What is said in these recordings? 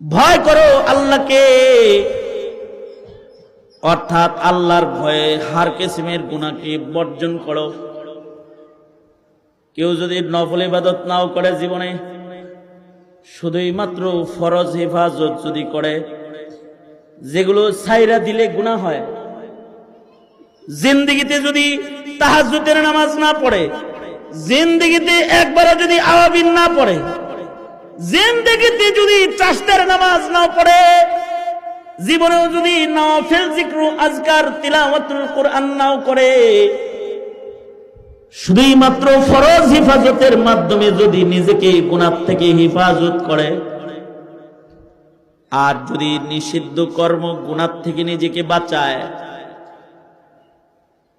ভয় করো আল্লাহকে, অর্থাৎ আল্লাহর ভয়ে হার কিসমের গুনাহকে বর্জন করো। কেউ যদি নফল ইবাদত নাও করে জীবনে, শুধুই মাত্র ফরজ হেফাজত যদি করে, যেগুলো ছাইরা দিলে গুনাহ হয়, জিন্দেগিতে যদি তাহাজ্জুদের নামাজ না পড়ে, জিন্দেগিতে একবারও যদি আওয়াবিন না পড়ে, জিন্দেগিতে যদি চাষতের নামাজ না পড়ে, জীবনেও যদি নফল জিক্র আজকার তিলাওয়াতুল কোরআন নাও করে, শুধুই মাত্র ফরজ হেফাজতের মাধ্যমে যদি নিজেকে গুনাহ থেকে হেফাজত করে, আর যদি নিষিদ্ধ কর্ম গুনাহ থেকে নিজেকে বাঁচায়,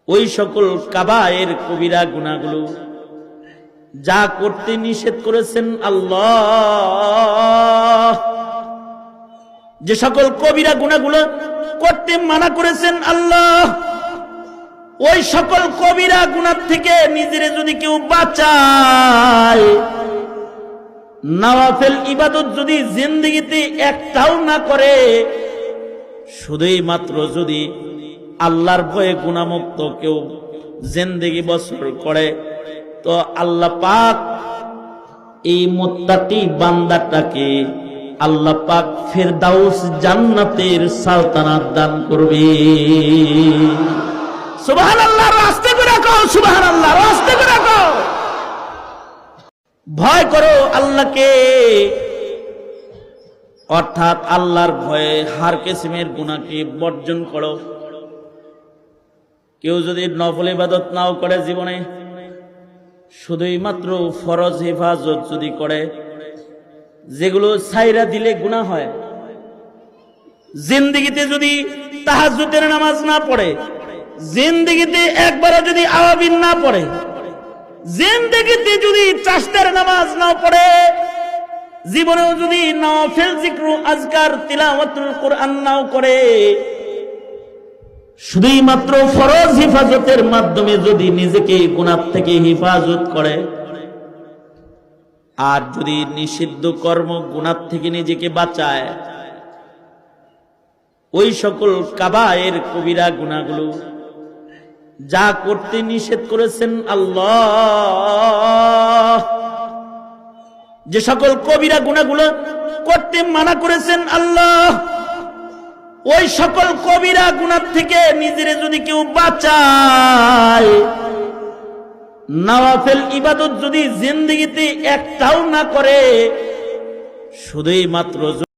ওই সকল কাবায়ের কবিরা গুনাহগুলো যা করতে নিষেধ করেছেন আল্লাহ, যে সকল কবিরা গুনাহগুলো করতে মানা করেছেন আল্লাহ, ওই সকল কবিরা গুনাহ থেকে নিজেরে যদি কেউ বাঁচায়, নওয়াফিল ইবাদত যদি জিন্দেগিতে একটাও না করে, শুধুই মাত্র যদি আল্লাহর ভয়ে গুনাহমুক্ত কেউ জিন্দেগি বসর করে, তো আল্লাহ পাক এই মুত্তাকি বান্দাটাকে আল্লাহ পাক ফেরদাউস জান্নাতের সালতানাত দান করবে। সুবহানাল্লাহ, রাস্তে করে কও সুবহানাল্লাহ, রাস্তে করে কও। ভয় করো আল্লাহকে, অর্থাৎ আল্লাহর ভয়ে হার কিসমের গুনাহকে বর্জন করো। কেউ যদি নফল ইবাদত নাও করে জীবনে, শুধুই মাত্র ফরজ হেফাজত যদি করে, যেগুলো ছাইরা দিলে গুনাহ হয়, জিন্দেগিতে যদি তাহাজ্জুদের নামাজ না পড়ে, জিন্দেগিতে একবারও যদি আওয়াবিন না পড়ে, জিন্দেগিতে যদি চাষতের নামাজ না পড়ে, জীবনেও যদি নফল জিক্র আজকার তিলাওয়াতুল কোরআন নাও করে, শুধুই মাত্র ফরজ হেফাজতের মাধ্যমে যদি নিজেকে গুনাহ থেকে হেফাজত করে, আর যদি নিষিদ্ধ কর্ম গুনাহ থেকে নিজেকে বাঁচায়, ওই সকল কাবায়ের কবিরা গুনাহগুলো যা করতে নিষেধ করেছেন আল্লাহ, যে সকল কবিরা গুনাহগুলো করতে মানা করেছেন আল্লাহ, ওই সকল কবিরা গুনাহ থেকে নিজেরে যদি কেউ বাঁচায়, নওয়াফিল ইবাদত যদি জিন্দেগিতে একটাও না করে, শুধুই মাত্র